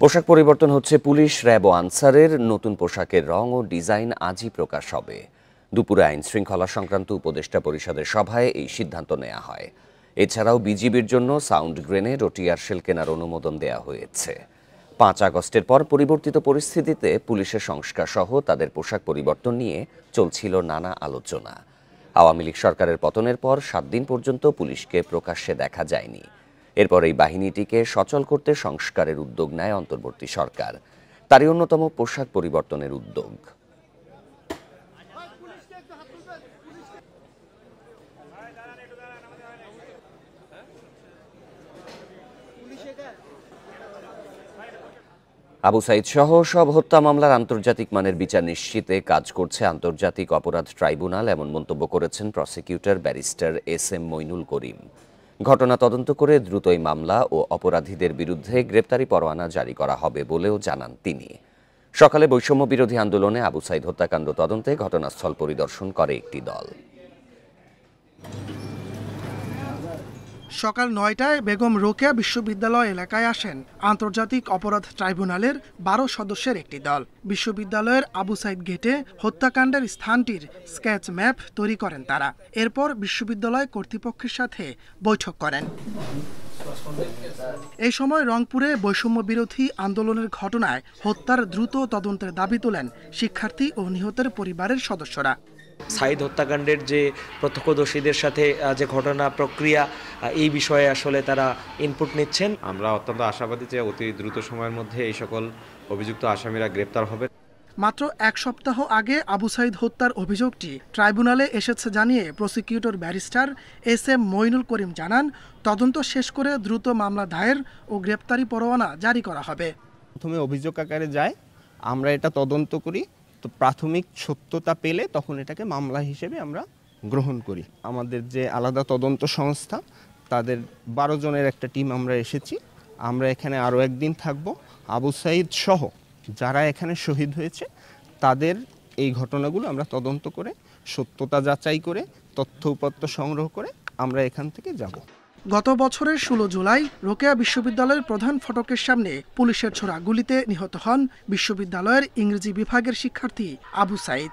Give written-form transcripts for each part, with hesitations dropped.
পোশাক পরিবর্তন হচ্ছে পুলিশ, র্যাব ও আনসারের। নতুন পোশাকের রং ও ডিজাইন আজই প্রকাশ হবে। দুপুরে আইন শৃঙ্খলা সংক্রান্ত উপদেষ্টা পরিষদের সভায় এই সিদ্ধান্ত নেওয়া হয়। এছাড়াও বিজিবির জন্য সাউন্ড গ্রেনেড ও টিয়ার শেল কেনার অনুমোদন দেওয়া হয়েছে। 5 আগস্টের পর পরিবর্তিত পরিস্থিতিতে পুলিশের সংস্কার সহ তাদের পোশাক পরিবর্তন নিয়ে চলছিল নানা আলোচনা। আওয়ামী লীগ সরকারের পতনের পর 7 দিন পর্যন্ত পুলিশকে প্রকাশ্যে দেখা যায়নি। এরপর এই বাহিনীটিকে সচল করতে সংস্কারের উদ্যোগ নেয় অন্তর্বর্তী সরকার। তারই অন্যতম পোশাক পরিবর্তনের উদ্যোগ। আবু সাইদ সহ সব হত্যা মামলার আন্তর্জাতিক মানের বিচার নিশ্চিতে কাজ করছে আন্তর্জাতিক অপরাধ ট্রাইব্যুনাল, এমন মন্তব্য করেছেন প্রসিকিউটর ব্যারিস্টার এস.এম. মইনুল করিম। ঘটনা তদন্ত করে দ্রুতই মামলা ও অপরাধীদের বিরুদ্ধে গ্রেপ্তারি পরোয়ানা জারি করা হবে বলেও জানান তিনি। সকালে বৈষম্য বিরোধী আন্দোলনে আবু সাইদ হত্যাকাণ্ড তদন্তে ঘটনাস্থল পরিদর্শন করে একটি দল। সকাল ৯টায় বেগম রোকেয়া বিশ্ববিদ্যালয় এলাকায় আসেন আন্তর্জাতিক অপরাধ ট্রাইব্যুনালের ১২ সদস্যের একটি দল। বিশ্ববিদ্যালয়ের আবু সাইদ গেটে হত্যাকাণ্ডের স্থানটির স্কেচ ম্যাপ তৈরি করেন তারা। এরপর বিশ্ববিদ্যালয় কর্তৃপক্ষের সাথে বৈঠক করেন। এই সময় রংপুরে বৈষম্য বিরোধী আন্দোলনের ঘটনায় হত্যার দ্রুত তদন্তের দাবি তোলেন শিক্ষার্থী ও নিহতের পরিবারের সদস্যরা। সাইদ হত্যাকাণ্ডের যে প্রত্যক্ষদর্শীদের সাথে যে ঘটনা প্রক্রিয়া, এই বিষয়ে আসলে তারা ইনপুট নিচ্ছেন। আমরা অত্যন্ত আশাবাদী যে অতি দ্রুত সময়ের মধ্যে এই সকল অভিযুক্ত আসামিরা গ্রেপ্তার হবে। মাত্র 1 সপ্তাহ আগে আবু সাইদ হত্যার অভিযোগটি ট্রাইব্যুনালে এসেছে জানিয়ে প্রসিকিউটর ব্যারিস্টার এস.এম. মইনুল করিম জানান, তদন্ত শেষ করে দ্রুত মামলা দায়ের ও গ্রেপ্তারি পরোয়ানা জারি করা হবে। প্রথমে অভিযোগ আকারে যায়, আমরা এটা তদন্ত করি, তো প্রাথমিক সত্যতা পেলে তখন এটাকে মামলা হিসেবে আমরা গ্রহণ করি। আমাদের যে আলাদা তদন্ত সংস্থা, তাদের 12 জনের একটা টিম আমরা এসেছি। আমরা এখানে আরও একদিন থাকব। আবু সাইদ সহ যারা এখানে শহীদ হয়েছে তাদের এই ঘটনাগুলো আমরা তদন্ত করে সত্যতা যাচাই করে তথ্য উপাত্ত সংগ্রহ করে আমরা এখান থেকে যাব। গত বছরের 16 জুলাই রোকেয়া বিশ্ববিদ্যালয়ের প্রধান ফটকের সামনে পুলিশের ছোড়া গুলিতে নিহত হন বিশ্ববিদ্যালয়ের ইংরেজি বিভাগের শিক্ষার্থী আবু সাইদ।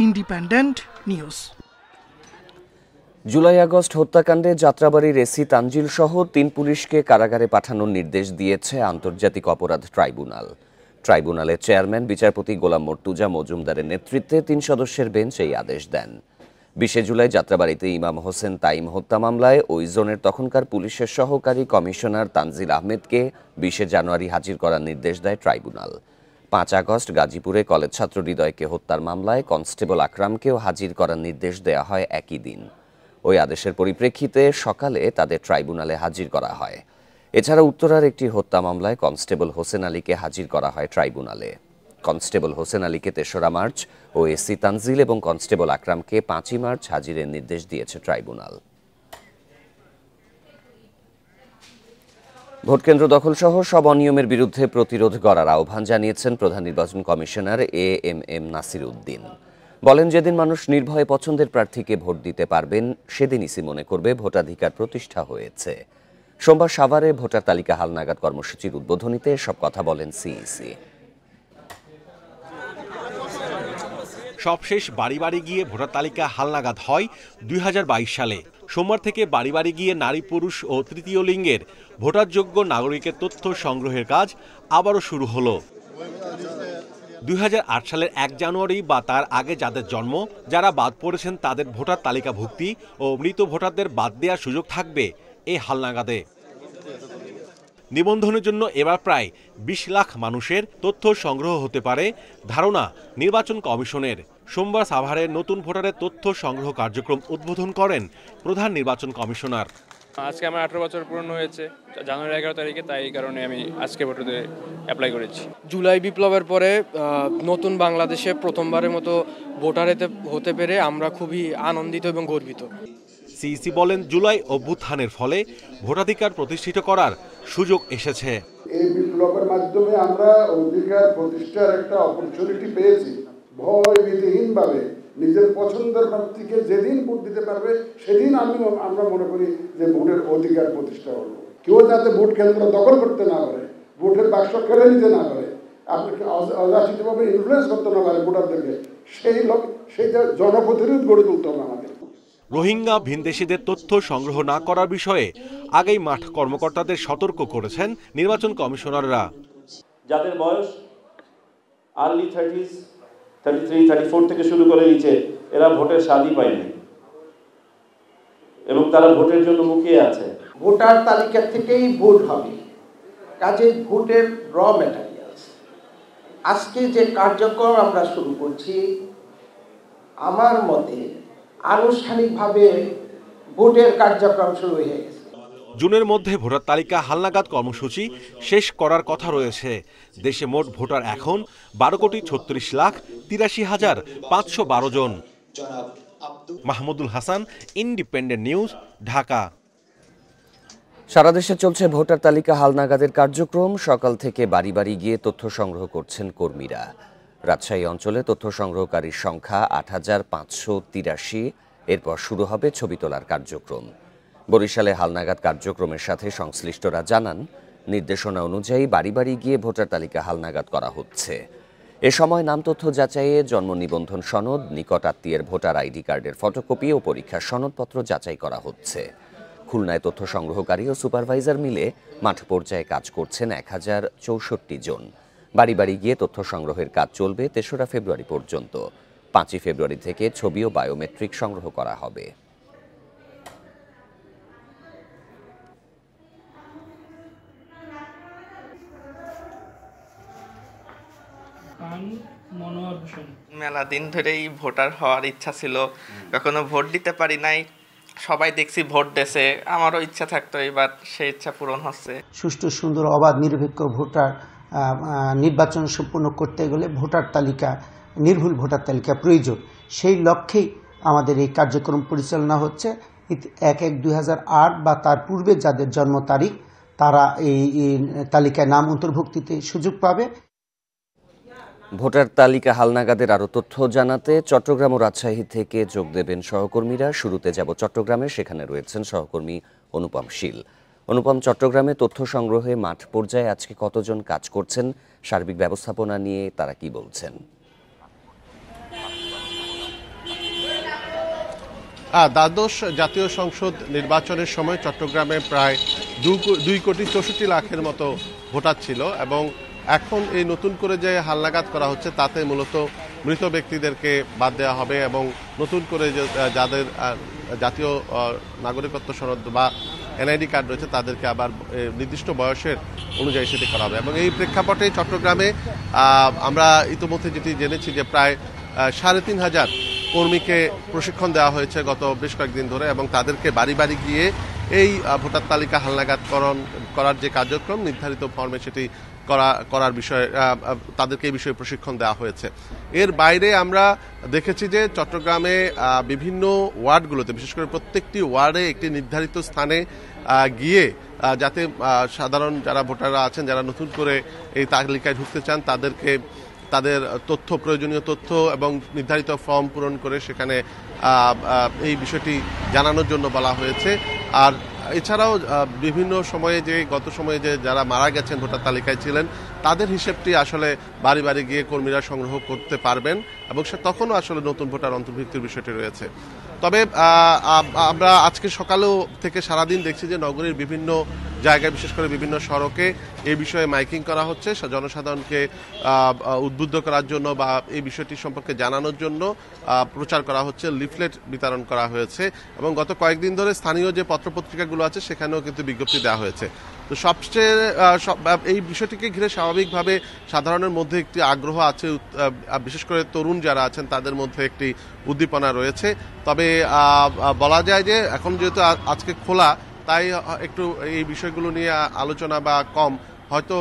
Independent News. জুলাই আগস্ট হত্যাকাণ্ডে যাত্রাবাড়ির এসি তানজিল সহ 3 পুলিশকে কারাগারে পাঠানোর নির্দেশ দিয়েছে আন্তর্জাতিক অপরাধ ট্রাইব্যুনাল। ট্রাইব্যুনালের চেয়ারম্যান বিচারপতি গোলাম মর্তুজা মজুমদারের নেতৃত্বে 3 সদস্যের বেঞ্চ এই আদেশ দেন। 20 জুলাই যাত্রাবাড়িতে ইমাম হোসেন তাইম হত্যা মামলায় ওই জোনের তখনকার পুলিশের সহকারী কমিশনার তানজিল আহমেদকে 20 জানুয়ারি হাজির করার নির্দেশ দেয় ট্রাইব্যুনাল। 5 আগস্ট গাজীপুরে কলেজ ছাত্র হৃদয়কে হত্যার মামলায় কনস্টেবল আকরামকেও হাজির করার নির্দেশ দেওয়া হয় একই দিন। ওই আদেশের পরিপ্রেক্ষিতে সকালে তাদের ট্রাইব্যুনালে হাজির করা হয়। এছাড়া উত্তরার একটি হত্যা মামলায় কনস্টেবল হোসেন আলীকে হাজির করা হয় ট্রাইব্যুনালে। কনস্টেবল হোসেন আলীকে 3রা মার্চ ও এসি তানজিল এবং কনস্টেবল আকরামকে 5ই মার্চ হাজিরের নির্দেশ দিয়েছে ট্রাইব্যুনাল। ভোটকেন্দ্র দখল সহ সব অনিয়মের বিরুদ্ধে প্রতিরোধ গড়ার আহ্বান জানিয়েছেন প্রধান নির্বাচন কমিশনার এ.এম.এম. নাসির উদ্দিন। বলেন, যেদিন মানুষ নির্ভয়ে পছন্দের প্রার্থীকে ভোট দিতে পারবেন সেদিন ইসি মনে করবে ভোটাধিকার প্রতিষ্ঠা হয়েছে। সোমবার সাভারে ভোটার তালিকা হালনাগাদ কর্মসূচির উদ্বোধনীতে সব কথা বলেন সিইসি। সবশেষ বাড়ি বাড়ি গিয়ে ভোটার তালিকা হালনাগাদ হয় 2022 সালে। সোমবার থেকে বাড়ি বাড়ি গিয়ে নারী, পুরুষ ও তৃতীয় লিঙ্গের ভোটারযোগ্য নাগরিকের তথ্য সংগ্রহের কাজ আবারও শুরু হলো। 2008 সালের 1 জানুয়ারি বা তার আগে যাদের জন্ম, যারা বাদ পড়েছেন তাদের ভোটার তালিকাভুক্তি ও মৃত ভোটারদের বাদ দেওয়ার সুযোগ থাকবে এই হালনাগাদে। নিবন্ধনের জন্য এবার প্রায় 20 লাখ মানুষের তথ্য সংগ্রহ হতে পারে ধারণা নির্বাচন কমিশনের। সোমবার সাভারের নতুন ভোটারের তথ্য সংগ্রহ কার্যক্রম উদ্বোধন করেন প্রধান নির্বাচন কমিশনার। আজকে আমার 18 বছর পূর্ণ হয়েছে, জানুয়ারি 11 তারিখে, তাই এই কারণে আমি আজকে ভোটে অ্যাপ্লাই করেছি। জুলাই বিপ্লবের পরে নতুন বাংলাদেশে প্রথমবারের মতো ভোটার হতে পেরে আমরা খুবই আনন্দিত এবং গর্বিত। সিইসি বলেন, জুলাই অভ্যুত্থানের ফলে ভোটাধিকার প্রতিষ্ঠিত করার সুযোগ এসেছে। এই বিপ্লবের মাধ্যমে আমরা অধিকার প্রতিষ্ঠার একটা অপরচুনিটি পেয়েছি। ভয় ভীতিহীনভাবে নিজের পছন্দের প্রার্থীকে যেদিন ভোট দিতে পারবে সেদিন আমরা মনে করি যে ভোটের অধিকার প্রতিষ্ঠা হলো। কেউ যাতে ভোট কেন্দ্র দখল করতে না পারে, ভোটের বাক্স কেড়ে নিতে না পারে, আপনাকে অযাচিতভাবে ইনফ্লুয়েন্স করতে না পারে ভোটারদেরকে, সেইটা জনপ্রতিরোধ গড়ে তুলতে হবে আমাদের। রোহিঙ্গা ভিনদেশীদের তথ্য সংগ্রহ না করার বিষয়ে আগেই মাঠ কর্মকর্তাদের সতর্ক করেছেন নির্বাচন কমিশনাররা। যাদের বয়স আর্লি 30s, 33, 34 থেকে শুরু করে নিচে, এরা ভোটের স্বাদই পায়নি এবং তারা ভোটের জন্য মুখিয়ে আছে। ভোটার তালিকা থেকেই ভোট হবে, কাজে ভোটের র ম্যাটেরিয়ালস। আজকে যে কার্যক্রম আমরা শুরু করছি, আমার মতে আনুষ্ঠানিকভাবে ভোটের কার্যক্রম শুরু হয়ে গেছে। জুনের মধ্যে ভোটার তালিকা হালনাগাদ কর্মসূচি শেষ করার কথা রয়েছে। দেশে মোট ভোটার এখন 12,36,83,512 জন। Mahmudul Hasan, independent news, Dhaka. সারা দেশে চলছে ভোটার তালিকা হালনাগাদের কার্যক্রম। সকাল থেকে বাড়ি বাড়ি গিয়ে তথ্য সংগ্রহ করছেন কর্মীরা। রাজশাহী অঞ্চলে তথ্য সংগ্রহকারীর সংখ্যা 8,583। এরপর শুরু হবে ছবি তোলার কার্যক্রম। বরিশালে হালনাগাদ কার্যক্রমের সাথে সংশ্লিষ্টরা জানান, নির্দেশনা অনুযায়ী বাড়ি বাড়ি গিয়ে ভোটার তালিকা হালনাগাদ করা হচ্ছে। এ সময় নাম তথ্য যাচাইয়ে জন্ম নিবন্ধন সনদ, নিকট আত্মীয়ের ভোটার আইডি কার্ডের ফটোকপি ও পরীক্ষার সনদপত্র যাচাই করা হচ্ছে। খুলনায় তথ্য সংগ্রহকারী ও সুপারভাইজার মিলে মাঠ পর্যায়ে কাজ করছেন 1064 জন। বাড়ি বাড়ি গিয়ে তথ্য সংগ্রহের কাজ চলবে 3রা ফেব্রুয়ারি পর্যন্ত। 5ই ফেব্রুয়ারি থেকে ছবি ও বায়োমেট্রিক সংগ্রহ করা হবে। মেলা দিন ধরেই ভোটার হওয়ার ইচ্ছা ছিল, কখনো ভোট দিতে পারি নাই। সবাই দেখছি ভোট দেছে, আমারও ইচ্ছা থাকতো, এবার সেই ইচ্ছা পূরণ হচ্ছে। সুষ্ঠু, সুন্দর, অবাধ, নিরপেক্ষ ভোটার নির্বাচন সম্পন্ন করতে গেলে ভোটার তালিকা, নির্ভুল ভোটার তালিকা প্রয়োজন। সেই লক্ষ্যেই আমাদের এই কার্যক্রম পরিচালনা হচ্ছে। 1/1/2008 বা তার পূর্বে যাদের জন্ম তারিখ, তারা এই তালিকায় নাম অন্তর্ভুক্তিতে সুযোগ পাবে। ভোটার তালিকা হালনাগাদের আরও তথ্য জানাতে চট্টগ্রাম ও রাজশাহী থেকে যোগ দেবেন সহকর্মীরা। শুরুতে যাব চট্টগ্রামে, সেখানে রয়েছেন সহকর্মী অনুপম শীল। অনুপম, চট্টগ্রামে তথ্য সংগ্রহে মাঠ পর্যায়ে আজকে কতজন কাজ করছেন? সার্বিক ব্যবস্থাপনা নিয়ে তারা কি বলছেন? দ্বাদশ জাতীয় সংসদ নির্বাচনের সময় চট্টগ্রামে প্রায় 2,64,00,000 মতো ভোটার ছিল এবং এখন এই নতুন করে যে হালনাগাদ করা হচ্ছে তাতে মূলত মৃত ব্যক্তিদেরকে বাদ দেওয়া হবে এবং নতুন করে যাদের জাতীয় নাগরিকত্ব সনদ বা এনআইডি কার্ড রয়েছে তাদেরকে আবার নির্দিষ্ট বয়সের অনুযায়ী সেটি করা হবে। এবং এই প্রেক্ষাপটে চট্টগ্রামে আমরা ইতিমধ্যে যেটি জেনেছি যে প্রায় 3,500 কর্মীকে প্রশিক্ষণ দেওয়া হয়েছে গত বেশ কয়েকদিন ধরে এবং তাদেরকে বাড়ি বাড়ি গিয়ে এই ভোটার তালিকা হালনাগাদকরণ করার যে কার্যক্রম নির্ধারিত ফর্মে সেটি করার বিষয়ে তাদেরকে এই বিষয়ে প্রশিক্ষণ দেওয়া হয়েছে। এর বাইরে আমরা দেখেছি যে চট্টগ্রামে বিভিন্ন ওয়ার্ডগুলোতে, বিশেষ করে প্রত্যেকটি ওয়ার্ডে একটি নির্ধারিত স্থানে গিয়ে যাতে সাধারণ যারা ভোটাররা আছেন, যারা নতুন করে এই তালিকায় ঢুকতে চান, তাদেরকে তাদের তথ্য, প্রয়োজনীয় তথ্য এবং নির্ধারিত ফর্ম পূরণ করে সেখানে এই বিষয়টি জানানোর জন্য বলা হয়েছে। আর এছাড়াও বিভিন্ন সময়ে গত সময়ে যে যারা মারা গেছেন ভোটার তালিকায় ছিলেন তাদের হিসেবটি আসলে বাড়ি বাড়ি গিয়ে কর্মীরা সংগ্রহ করতে পারবেন এবং তখনও আসলে নতুন ভোটার অন্তর্ভুক্তির বিষয়টি রয়েছে। তবে আমরা আজকে সকালেও থেকে সারাদিন দেখছি যে নগরীর বিভিন্ন জায়গায়, বিশেষ করে বিভিন্ন সড়কে এই বিষয়ে মাইকিং করা হচ্ছে, জনসাধারণকে উদ্বুদ্ধ করার জন্য বা এই বিষয়টি সম্পর্কে জানানোর জন্য প্রচার করা হচ্ছে, লিফলেট বিতরণ করা হয়েছে এবং গত কয়েকদিন ধরে স্থানীয় যে পত্রপত্রিকাগুলো আছে সেখানেও কিন্তু বিজ্ঞপ্তি দেওয়া হয়েছে। তো সবচেয়ে এই বিষয়টিকে ঘিরে স্বাভাবিকভাবে সাধারণের মধ্যে একটি আগ্রহ আছে, বিশেষ করে তরুণ যারা আছেন তাদের মধ্যে একটি উদ্দীপনা রয়েছে। তবে বলা যায় যে এখন যেহেতু আজকে খোলা, তাই একটু এই বিষয়গুলো নিয়ে আলোচনা বা কম, হয়তো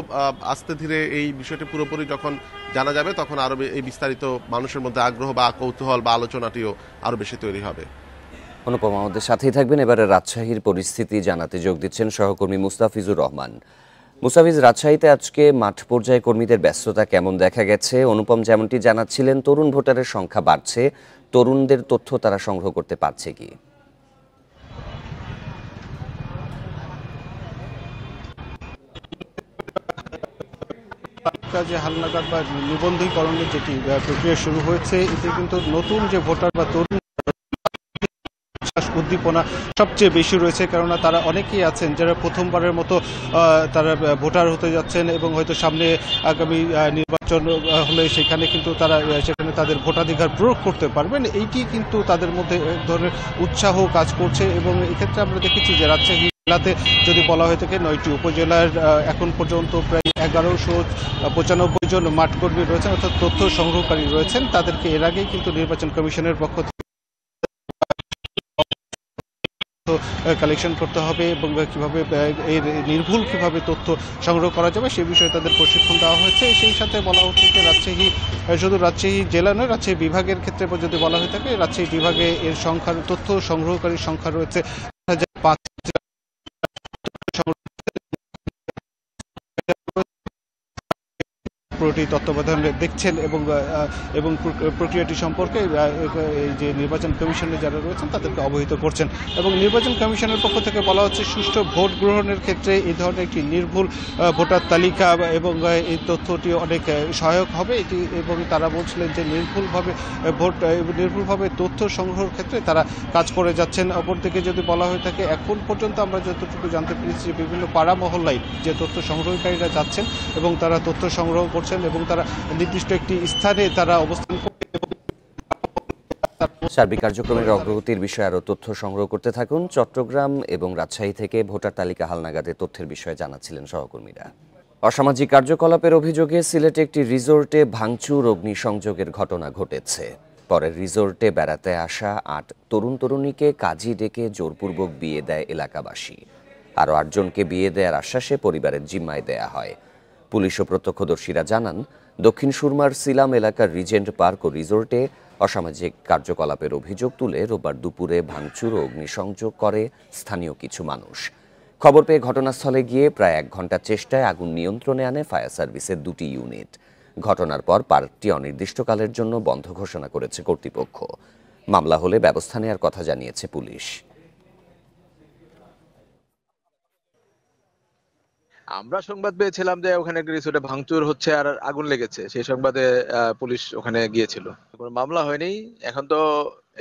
আস্তে ধীরে এই বিষয়টি পুরোপুরি যখন জানা যাবে তখন আরো এই বিস্তারিত মানুষের মধ্যে আগ্রহ বা কৌতূহল বা আলোচনাটিও আরো বেশি তৈরি হবে। অনুপম আমাদের সাথেই থাকবেন। এবারে রাজশাহীর পরিস্থিতি জানাতে যোগ দিচ্ছেন সহকর্মী মুস্তাফিজুর রহমান। মুস্তাফিজ, রাজশাহীতে আজকে মাঠ পর্যায়ে কর্মীদের ব্যস্ততা কেমন দেখা গেছে? অনুপম যেমনটি জানাচ্ছিলেন, তরুণ ভোটারের সংখ্যা বাড়ছে, তরুণদের তথ্য তারা সংগ্রহ করতে পারছে কি? তালিকা যে হালনাগাদ বা নিবন্ধীকরণের যেটি প্রক্রিয়া শুরু হয়েছে, এতে কিন্তু নতুন যে ভোটার বা তরুণ উদ্দীপনা সবচেয়ে বেশি রয়েছে, কেননা তারা অনেকেই আছেন যারা প্রথমবারের মতো তারা ভোটার হতে যাচ্ছেন এবং হয়তো সামনে আগামী নির্বাচন হলে সেখানে কিন্তু তারা সেখানে তাদের ভোটাধিকার প্রয়োগ করতে পারবেন। এইটি কিন্তু তাদের মধ্যে এক ধরনের উৎসাহ কাজ করছে এবং এক্ষেত্রে আমরা দেখেছি যে রাজশাহী জেলাতে যদি বলা হয়ে থাকে 9টি উপজেলার এখন পর্যন্ত প্রায় 1195 জন মাঠকর্মী রয়েছেন, অর্থাৎ তথ্য সংগ্রহকারী রয়েছেন। তাদেরকে এর আগেই কিন্তু নির্বাচন কমিশনের পক্ষ থেকে কালেকশন করতে হবে এবং কিভাবে এর নির্ভুল কিভাবে তথ্য সংগ্রহ করা যাবে সে বিষয়ে তাদের প্রশিক্ষণ দেওয়া হয়েছে। সেই সাথে বলা হচ্ছে যে রাজশাহী শুধু রাজশাহী জেলা নয়, রাজশাহী বিভাগের ক্ষেত্রে যদি বলা হয়ে থাকে, রাজশাহী বিভাগে এর সংখ্যা তথ্য সংগ্রহকারীর সংখ্যা রয়েছে 5,005 পুরোটি তত্ত্বাবধান দেখছেন এবং প্রক্রিয়াটি সম্পর্কে এই যে নির্বাচন কমিশনে যারা রয়েছেন তাদেরকে অবহিত করছেন। এবং নির্বাচন কমিশনের পক্ষ থেকে বলা হচ্ছে সুষ্ঠু ভোট গ্রহণের ক্ষেত্রে এই ধরনের একটি নির্ভুল ভোটার তালিকা এবং এই তথ্যটি অনেক সহায়ক হবে এটি, এবং তারা বলছিলেন যে নির্ভুলভাবে তথ্য সংগ্রহের ক্ষেত্রে তারা কাজ করে যাচ্ছেন। অপরদিকে যদি বলা হয়ে থাকে, এখন পর্যন্ত আমরা যতটুকু জানতে পেরেছি যে বিভিন্ন পাড়া মহল্লায় যে তথ্য সংগ্রহকারীরা যাচ্ছেন এবং তারা তথ্য সংগ্রহ করছেন এবং তারা নির্দিষ্ট একটি স্থানে তারা অবস্থান করবে। সার্বিক কার্যক্রমের অগ্রগতির বিষয়ে আরও তথ্য সংগ্রহ করতে থাকুন। চট্টগ্রাম এবং রাজশাহী থেকে ভোটার তালিকা হালনাগাদের তথ্যের বিষয়ে জানাচ্ছিলেন সহকর্মীরা। অসামাজিক কার্যকলাপের অভিযোগে সিলেটে একটি রিসোর্টে ভাঙচুর অগ্নিসংযোগের ঘটনা ঘটেছে। পরে রিসোর্টে বেড়াতে আসা 8 তরুণ তরুণীকে কাজী ডেকে জোরপূর্বক বিয়ে দেয় এলাকাবাসী। আরও 8 জনকে বিয়ে দেওয়ার আশ্বাসে পরিবারের জিম্মায় দেয়া হয়। পুলিশ ও প্রত্যক্ষদর্শীরা জানান, দক্ষিণ সুরমার সিলাম এলাকার রিজেন্ট পার্ক ও রিসোর্টে অসামাজিক কার্যকলাপের অভিযোগ তুলে রোববার দুপুরে ভাঙচুর ও অগ্নিসংযোগ করে স্থানীয় কিছু মানুষ। খবর পেয়ে ঘটনাস্থলে গিয়ে প্রায় 1 ঘন্টা চেষ্টায় আগুন নিয়ন্ত্রণে আনে ফায়ার সার্ভিসের 2টি ইউনিট। ঘটনার পর পার্কটি অনির্দিষ্টকালের জন্য বন্ধ ঘোষণা করেছে কর্তৃপক্ষ। মামলা হলে ব্যবস্থা নেওয়ার কথা জানিয়েছে পুলিশ। আমরা সংবাদ পেয়েছিলাম যে ওখানে একটা রিসোর্টে ভাঙচুর হচ্ছে আর আগুন লেগেছে, সেই সংবাদে পুলিশ ওখানে গিয়েছিল। কোনো মামলা হয়নি, এখন তো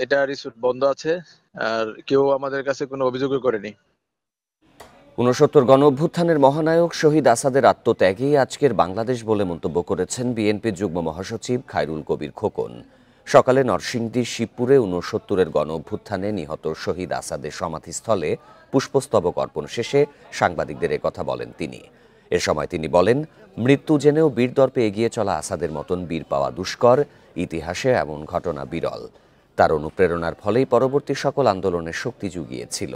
এটা রিসোর্ট বন্ধ আছে আর কেউ আমাদের কাছে কোনো অভিযোগও করেনি। 69 গণ অভ্যুত্থানের মহানায়ক শহীদ আসাদের আত্মত্যাগই আজকের বাংলাদেশ বলে মন্তব্য করেছেন বিএনপি যুগ্ম মহাসচিব খায়রুল কবির খোকন। সকালে নরসিংদীর শিবপুরে 69-এর গণ অভ্যুত্থানে নিহত শহীদ আসাদের সমাধিস্থলে পুষ্পস্তবক অর্পণ শেষে সাংবাদিকদের কথা বলেন তিনি। এ সময় তিনি বলেন, মৃত্যু জেনেও বীর দর্পে এগিয়ে চলা আসাদের মতন বীর পাওয়া দুষ্কর, ইতিহাসে এমন ঘটনা বিরল। তার অনুপ্রেরণার ফলেই পরবর্তী সকল আন্দোলনের শক্তি জুগিয়েছিল,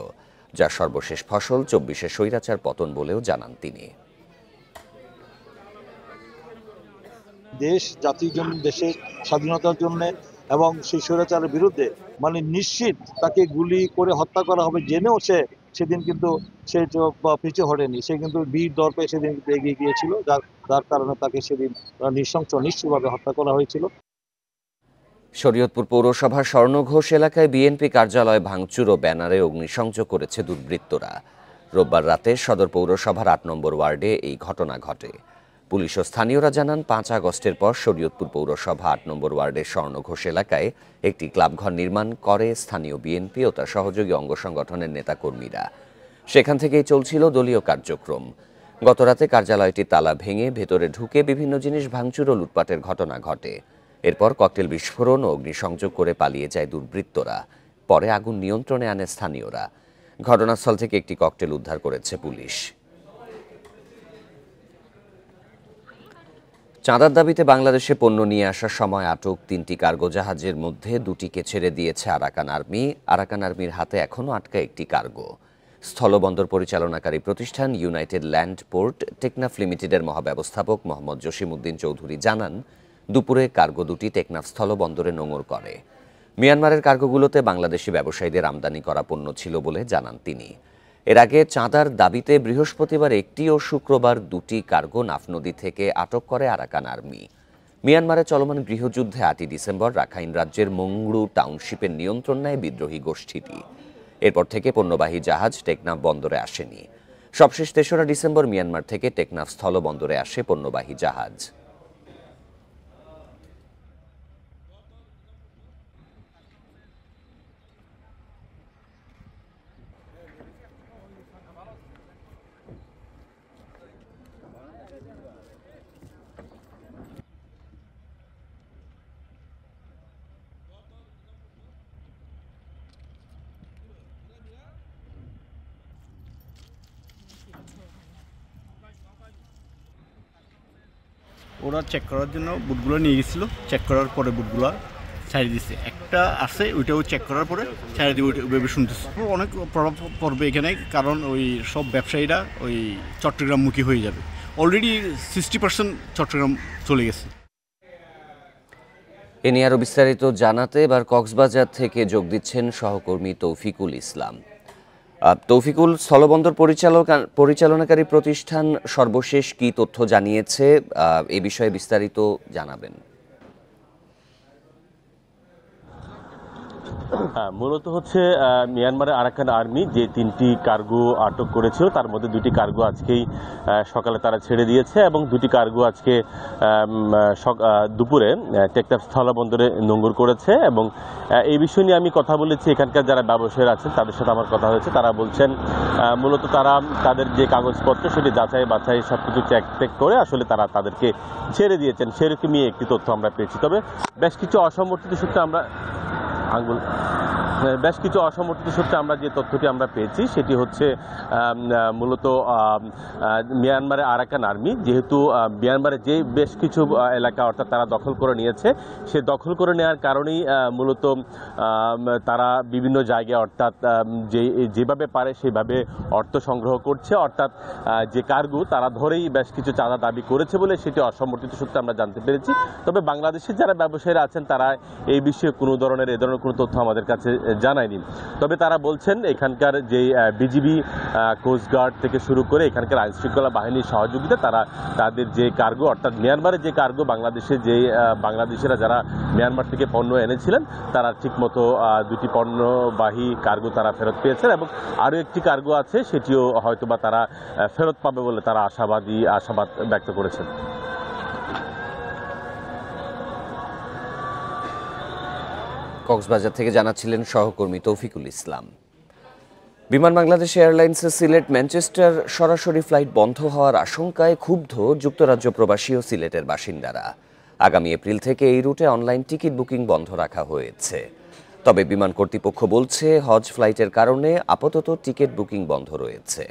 যার সর্বশেষ ফসল 24-এ স্বৈরাচার পতন বলেও জানান তিনি। দেশ জাতির জন্য, দেশের স্বাধীনতার জন্য এবং সেই স্বৈরাচারের বিরুদ্ধে মানে নিশ্চিত তাকে গুলি করে হত্যা করা হবে জেনেও সে সেদিন কিন্তু সে পিছু হটেনি। সে কিন্তু বীর দর্পে সেদিন এগিয়ে গিয়েছিল, যার কারণে তাকে সেদিন নিশ্চয়ভাবে হত্যা করা হয়েছিল। শরীয়তপুর পৌরসভার স্বর্ণঘোষ এলাকায় বিএনপি কার্যালয় ভাঙচুর ও ব্যানারে অগ্নিসংযোগ করেছে দুর্বৃত্তরা। রোববার রাতে সদর পৌরসভার 8 নম্বর ওয়ার্ডে এই ঘটনা ঘটে। পুলিশ ও স্থানীয়রা জানান, 5 আগস্টের পর শরীয়তপুর পৌরসভা 8 নম্বর ওয়ার্ডের স্বর্ণঘোষ এলাকায় একটি ক্লাবঘর নির্মাণ করে স্থানীয় বিএনপি ও তার সহযোগী অঙ্গ সংগঠনের নেতাকর্মীরা। সেখান থেকেই চলছিল দলীয় কার্যক্রম। গতরাতে কার্যালয়টির তালা ভেঙে ভেতরে ঢুকে বিভিন্ন জিনিস ভাঙচুর ও লুটপাটের ঘটনা ঘটে। এরপর ককটেল বিস্ফোরণ ও অগ্নিসংযোগ করে পালিয়ে যায় দুর্বৃত্তরা। পরে আগুন নিয়ন্ত্রণে আনে স্থানীয়রা। ঘটনাস্থল থেকে একটি ককটেল উদ্ধার করেছে পুলিশ। চাঁদার দাবিতে বাংলাদেশে পণ্য নিয়ে আসার সময় আটক 3টি কার্গো জাহাজের মধ্যে 2টিকে ছেড়ে দিয়েছে আরাকান আর্মি। আরাকান আর্মির হাতে এখনও আটকা একটি কার্গো। স্থলবন্দর পরিচালনাকারী প্রতিষ্ঠান ইউনাইটেড ল্যান্ড পোর্ট টেকনাফ লিমিটেডের মহাব্যবস্থাপক মোহাম্মদ জসিমউদ্দিন চৌধুরী জানান, দুপুরে কার্গো দুটি টেকনাফ স্থলবন্দরে নোঙর করে। মিয়ানমারের কার্গোগুলোতে বাংলাদেশি ব্যবসায়ীদের আমদানি করা পণ্য ছিল বলে জানান তিনি। এর আগে চাঁদার দাবিতে বৃহস্পতিবার একটি ও শুক্রবার 2টি কার্গো নাফ নদী থেকে আটক করে আরাকান আর্মি। মিয়ানমারে চলমান গৃহযুদ্ধে 8ই ডিসেম্বর রাখাইন রাজ্যের মংড়ু টাউনশিপের নিয়ন্ত্রণ নেয় বিদ্রোহী গোষ্ঠীটি। এরপর থেকে পণ্যবাহী জাহাজ টেকনাফ বন্দরে আসেনি। সবশেষ 3রা ডিসেম্বর মিয়ানমার থেকে টেকনাফ স্থলবন্দরে আসে পণ্যবাহী জাহাজ। ওরা চেক করার জন্য বুটগুলো নিয়ে গেছিল, চেক করার পরে বুটগুলো ছাড়িয়ে দিচ্ছে। একটা আছে ওইটাও চেক করার পরে ছাড়িয়ে দিয়ে ওইভাবে শুনতেছে। অনেক প্রভাব পড়বে এখানে, কারণ ওই সব ব্যবসায়ীরা ওই চট্টগ্রামমুখী হয়ে যাবে। অলরেডি 60% চট্টগ্রাম চলে গেছে। এ নিয়ে আরও বিস্তারিত জানাতে এবার কক্সবাজার থেকে যোগ দিচ্ছেন সহকর্মী তৌফিকুল ইসলাম। তৌফিকুল, স্থলবন্দর পরিচালনাকারী প্রতিষ্ঠান সর্বশেষ কি তথ্য জানিয়েছে, এ বিষয়ে বিস্তারিত জানাবেন। মূলত হচ্ছে মিয়ানমারের আরাকান আর্মি যে 3টি কার্গো আটক করেছিল তার মধ্যে 2টি কার্গো আজকেই সকালে তারা ছেড়ে দিয়েছে এবং 2টি কার্গো আজকে দুপুরে টেকনাফ স্থলবন্দরে নোঙর করেছে। এবং এই বিষয় নিয়ে আমি কথা বলেছি এখানকার যারা ব্যবসায়ীরা আছেন তাদের সাথে আমার কথা হয়েছে। তারা বলছেন মূলত তারা তাদের যে কাগজপত্র সেটি যাচাই বাছাই সব কিছু চেক করে আসলে তারা তাদেরকে ছেড়ে দিয়েছেন, সেরকমই একটি তথ্য আমরা পেয়েছি। তবে বেশ কিছু অসমর্থিত সূত্রে আমরা যে তথ্যটি আমরা পেয়েছি সেটি হচ্ছে মূলত মিয়ানমারের আরাকান আর্মি যেহেতু মিয়ানমারের যে বেশ কিছু এলাকা অর্থাৎ তারা দখল করে নিয়েছে, সে দখল করে নেওয়ার কারণেই মূলত তারা বিভিন্ন জায়গায় অর্থাৎ যেভাবে পারে সেভাবে অর্থ সংগ্রহ করছে। অর্থাৎ যে কার্গো তারা ধরেই বেশ কিছু চাঁদা দাবি করেছে বলে সেটি অসমর্থিত সূত্রে আমরা জানতে পেরেছি। তবে বাংলাদেশের যারা ব্যবসায়ীরা আছেন তারা এই বিষয়ে কোনো ধরনের কোনো তথ্য আমাদের কাছে জানায়নি। তবে তারা বলছেন এখানকার যে বিজিবি, কোস্টগার্ড থেকে শুরু করে এখানকার আইনশৃঙ্খলা বাহিনীর সহযোগিতা তারা তাদের যে কার্গো অর্থাৎ মিয়ানমারের যে কার্গো বাংলাদেশিরা যারা মিয়ানমার থেকে পণ্য এনেছিলেন তারা ঠিকমতো 2টি পণ্যবাহী কার্গো তারা ফেরত পেয়েছেন এবং আরও একটি কার্গো আছে সেটিও হয়তোবা তারা ফেরত পাবে বলে তারা আশাবাদ ব্যক্ত করেছেন। কক্সবাজার থেকে জানাচ্ছিলেন সহকর্মী তৌফিকুল ইসলাম। বিমান বাংলাদেশ এয়ারলাইন্সের সিলেট ম্যানচেস্টার সরাসরি ফ্লাইট বন্ধ হওয়ার আশঙ্কায় ক্ষুব্ধ যুক্তরাজ্য প্রবাসী ও সিলেটের বাসিন্দারা। আগামী এপ্রিল থেকে এই রুটে অনলাইন টিকিট বুকিং বন্ধ রাখা হয়েছে। তবে বিমান কর্তৃপক্ষ বলছে হজ ফ্লাইটের কারণে আপাতত টিকিট বুকিং বন্ধ রয়েছে।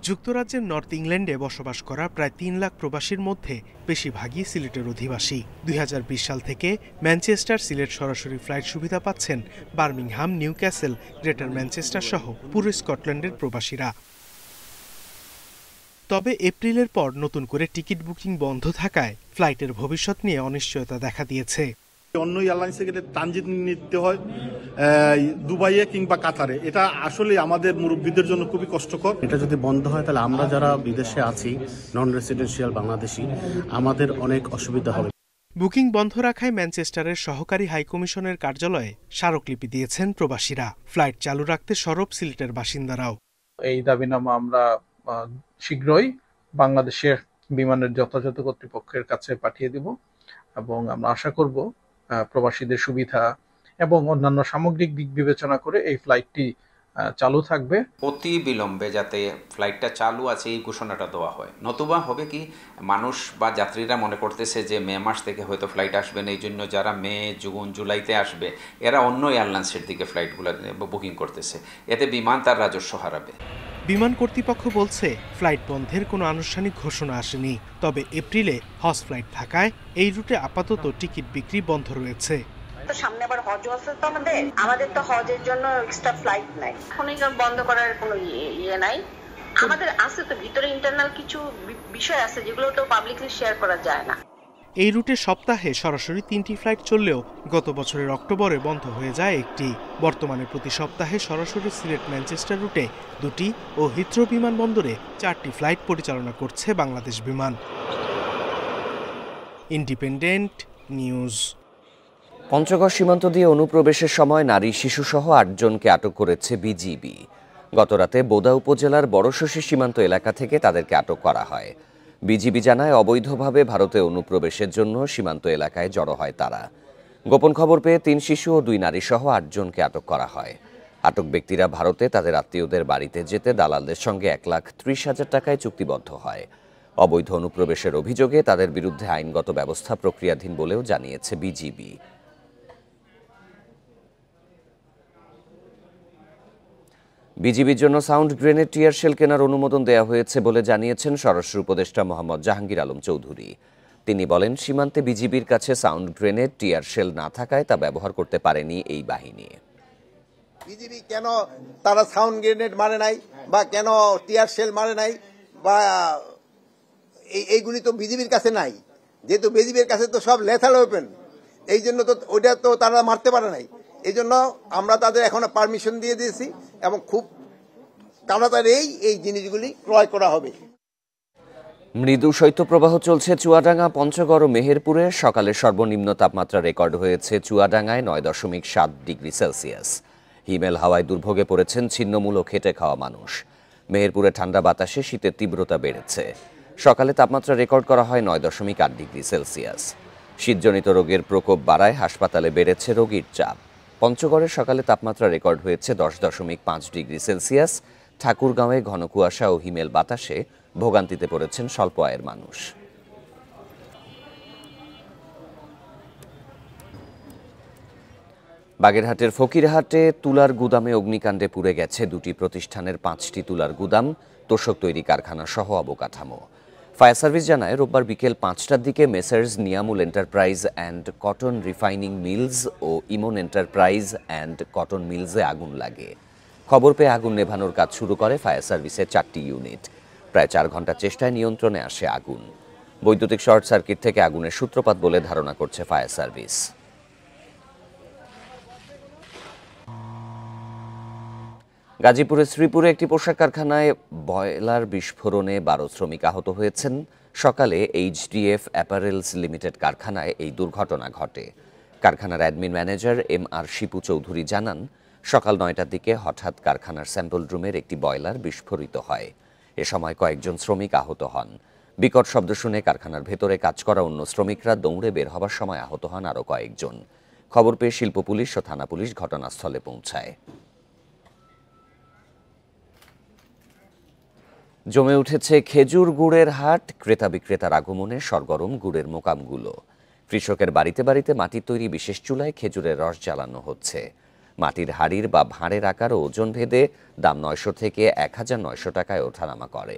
যুক্তরাজ্যের নর্থ ইংল্যান্ডে বসবাস করা প্রায় 3 লাখ প্রবাসীর মধ্যে বেশিরভাগই সিলেটের অধিবাসী। 2020 সাল থেকে ম্যানচেস্টার সিলেট সরাসরি ফ্লাইট সুবিধা পাচ্ছেন বার্মিংহাম, নিউক্যাসল, গ্রেটার ম্যানচেস্টার সহ পুরো স্কটল্যান্ডের প্রবাসীরা। তবে এপ্রিলের পর নতুন করে টিকিট বুকিং বন্ধ থাকায় ফ্লাইটের ভবিষ্যৎ নিয়ে অনিশ্চয়তা দেখা দিয়েছে। অন্য এয়ারলাইন্সে গেলে ট্রানজিট নিতে হয় দুবাইয়ে কিংবা কাতারে। এটা আসলে আমাদের মুরব্বীদের জন্য খুবই কষ্টকর। এটা যদি বন্ধ হয় তাহলে আমরা যারা বিদেশে আছি নন রেসিডেন্সিয়াল বাংলাদেশি আমাদের অনেক অসুবিধা হবে। বুকিং বন্ধ রাখায় ম্যানচেস্টারের সহকারী হাইকমিশনের কার্যালয়ে স্মারকলিপি দিয়েছেন প্রবাসীরা। ফ্লাইট চালু রাখতে সরব সিলেটের বাসিন্দারাও। এই দাবিনামা আমরা শীঘ্রই বাংলাদেশের বিমানের যথাযথ কর্তৃপক্ষের কাছে পাঠিয়ে দিব এবং আমরা আশা করব প্রবাসীদের সুবিধা এবং অন্যান্য সামগ্রিক দিক বিবেচনা করে এই ফ্লাইটটি চালু থাকবে। অতি বিলম্বে যাতে ফ্লাইটটা চালু আছে এই ঘোষণাটা দেওয়া হয়, নতুবা হবে কি মানুষ বা যাত্রীরা মনে করতেছে যে মে মাস থেকে হয়তো ফ্লাইট আসবে না, এই জন্য যারা মে, জুন, জুলাইতে আসবে এরা অন্য এয়ারলাইন্সের দিকে ফ্লাইটগুলো বুকিং করতেছে, এতে বিমান তার রাজস্ব হারাবে। বিমান কর্তৃপক্ষ বলছে ফ্লাইট বন্ধের কোনো আনুষ্ঠানিক ঘোষণা আসেনি। তবে এপ্রিলে হজ ফ্লাইট থাকায় এই রুটে আপাতত টিকিট বিক্রি বন্ধ রয়েছে। সামনে আবার হজ আছে তো আমাদের তো হজের জন্য এক্সট্রা ফ্লাইট নাই, এখনই বন্ধ করার কোনো ইয়ে নাই। আমাদের আছে তো ভিতরে ইন্টারনাল কিছু বিষয় আছে যেগুলো তো পাবলিকলি শেয়ার করা যায় না। এই রুটে সপ্তাহে সরাসরি 3টি ফ্লাইট চললেও গত বছরের অক্টোবরে বন্ধ হয়ে যায় একটি। বর্তমানে প্রতি সপ্তাহে সরাসরি সিলেট ম্যানচেস্টার রুটে 2টি ও হিথ্রো বিমানবন্দরে 4টি ফ্লাইট পরিচালনা করছে বাংলাদেশ বিমান। Independent news. পঞ্চগড় সীমান্ত দিয়ে অনুপ্রবেশের সময় নারী, শিশুসহ 8 জনকে আটক করেছে বিজিবি। গতরাতে বোদা উপজেলার বড়শশী সীমান্ত এলাকা থেকে তাদেরকে আটক করা হয়। বিজিবি জানায় অবৈধভাবে ভারতে অনুপ্রবেশের জন্য সীমান্ত এলাকায় জড়ো হয় তারা। গোপন খবর পেয়ে 3 শিশু ও 2 নারী সহ 8 জনকে আটক করা হয়। আটক ব্যক্তিরা ভারতে তাদের আত্মীয়দের বাড়িতে যেতে দালালদের সঙ্গে 1,30,000 টাকায় চুক্তিবদ্ধ হয়। অবৈধ অনুপ্রবেশের অভিযোগে তাদের বিরুদ্ধে আইনগত ব্যবস্থা প্রক্রিয়াধীন বলেও জানিয়েছে বিজিবি। বিজিবির জন্য সাউন্ড গ্রেনেড টিয়ার শেল কেনার অনুমোদন দেওয়া হয়েছে বলে জানিয়েছেন স্বরাষ্ট্র উপদেষ্টা মোহাম্মদ জাহাঙ্গীর আলম চৌধুরী। তিনি বলেন, সীমান্তে বিজিবির কাছে সাউন্ড গ্রেনেড টিয়ার শেল না থাকায় তা ব্যবহার করতে পারেনি এই বাহিনী। বিজিবি কেন তারা সাউন্ড গ্রেনেড মারে নাই বা কেন টিয়ার শেল মারে নাই বা এইগুলি তো বিজিবির কাছে নাই, যেহেতু বিজিবির কাছে তো সব লেথাল ওয়েপেন, এই জন্য তো ওইটা তো তারা মারতে পারে নাই। এই জন্য আমরা তাদের এখন পারমিশন দিয়ে দিয়েছি এবং খুব তাড়াতাড়ি এই জিনিসগুলি ক্রয় করা হবে। মৃদু শৈত্যপ্রবাহ চলছে চুয়াডাঙ্গা, পঞ্চগড় ও মেহেরপুরে। সকালে সর্বনিম্ন তাপমাত্রা রেকর্ড হয়েছে চুয়াডাঙ্গায় 9.7 ডিগ্রি সেলসিয়াস। হিমেল হাওয়ায় দুর্ভোগে পড়েছেন ছিন্নমূল ও খেটে খাওয়া মানুষ। মেহেরপুরে ঠান্ডা বাতাসে শীতের তীব্রতা বেড়েছে। সকালে তাপমাত্রা রেকর্ড করা হয় 9.8 ডিগ্রি সেলসিয়াস। শীতজনিত রোগের প্রকোপ বাড়ায় হাসপাতালে বেড়েছে রোগীর চাপ। পঞ্চগড়ের সকালে তাপমাত্রা রেকর্ড হয়েছে 10.5 ডিগ্রি সেলসিয়াস। ঠাকুরগাঁওয়ে ঘন কুয়াশা ও হিমেল বাতাসে ভোগান্তিতে পড়েছেন স্বল্প আয়ের মানুষ। বাগেরহাটের ফকিরহাটে তুলার গুদামে অগ্নিকাণ্ডে পুড়ে গেছে 2টি প্রতিষ্ঠানের 5টি তুলার গুদাম, তোশক তৈরি কারখানা সহ অবকাঠামো। ফায়ার সার্ভিস জানায়, রোববার বিকেল 5টার দিকে messrs Niamul enterprise and cotton refining mills ও ইমন এন্টারপ্রাইজ অ্যান্ড কটন মিলসে আগুন লাগে। খবর পেয়ে আগুন নেভানোর কাজ শুরু করে ফায়ার সার্ভিসের 4টি ইউনিট। প্রায় 4 ঘন্টা চেষ্টায় নিয়ন্ত্রণে আসে আগুন। বৈদ্যুতিক শর্ট সার্কিট থেকে আগুনের সূত্রপাত বলে ধারণা করছে ফায়ার সার্ভিস। গাজীপুরের শ্রীপুরে একটি পোশাক কারখানায় বয়লার বিস্ফোরণে 12 শ্রমিক আহত হয়েছেন। সকালে এইচডিএফ অ্যাপারেলস লিমিটেড কারখানায় এই দুর্ঘটনা ঘটে। কারখানার admin manager MR Shipu Chowdhury জানান, সকাল 9টার দিকে হঠাৎ কারখানার স্যাম্পল রুমের একটি বয়লার বিস্ফোরিত হয়। এ সময় কয়েকজন শ্রমিক আহত হন। বিকট শব্দ শুনে কারখানার ভেতরে কাজ করা অন্য শ্রমিকরা দৌড়ে বের হবার সময় আহত হন আরও কয়েকজন। খবর পেয়ে শিল্প পুলিশ ও থানা পুলিশ ঘটনাস্থলে পৌঁছায়। জমে উঠেছে খেজুর গুড়ের হাট। ক্রেতা বিক্রেতার আগমনে সরগরম গুড়ের মোকামগুলো। কৃষকের বাড়িতে বাড়িতে মাটির তৈরি বিশেষ চুলায় খেজুরের রস জ্বালানো হচ্ছে। মাটির হাড়ির বা ভাঁড়ের আকার ও ওজন ভেদে দাম 900 থেকে 1900 টাকায় ওঠানামা করে।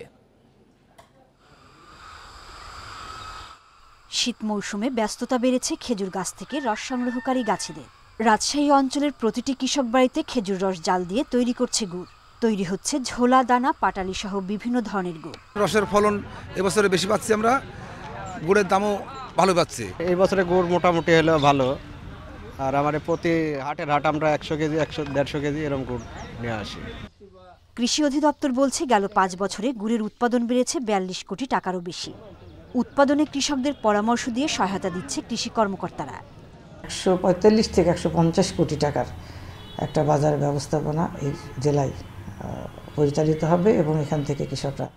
শীত মৌসুমে ব্যস্ততা বেড়েছে খেজুর গাছ থেকে রস সংগ্রহকারী গাছিদের। রাজশাহী অঞ্চলের প্রতিটি কৃষক বাড়িতে খেজুর রস জাল দিয়ে তৈরি করছে গুড়। তৈরি হচ্ছে ঝোলা, দানা, পাটালি সহ বিভিন্ন ধরনের গুড়। রসের ফলন এবছরে বেশি পাচ্ছি আমরা, গুড়ের দামও ভালো পাচ্ছি। এই বছরে গুড় মোটামুটি হলেও ভালো। আর আমার প্রতি হাট আমরা 100 কেজি 150 কেজি এরকম গুড় নিয়ে আসি। কৃষি অধিদপ্তর বলছে, গেল 5 বছরে গুড়ের উৎপাদন বেড়েছে 42 কোটি টাকারও বেশি। উৎপাদনে কৃষকদের পরামর্শ দিয়ে সহায়তা দিচ্ছে কৃষি কর্মকর্তারা। 145 থেকে 150 কোটি টাকার একটা বাজার ব্যবস্থাপনা এই জেলায় পরিচালিত হবে এবং এখান থেকে কৃষকরা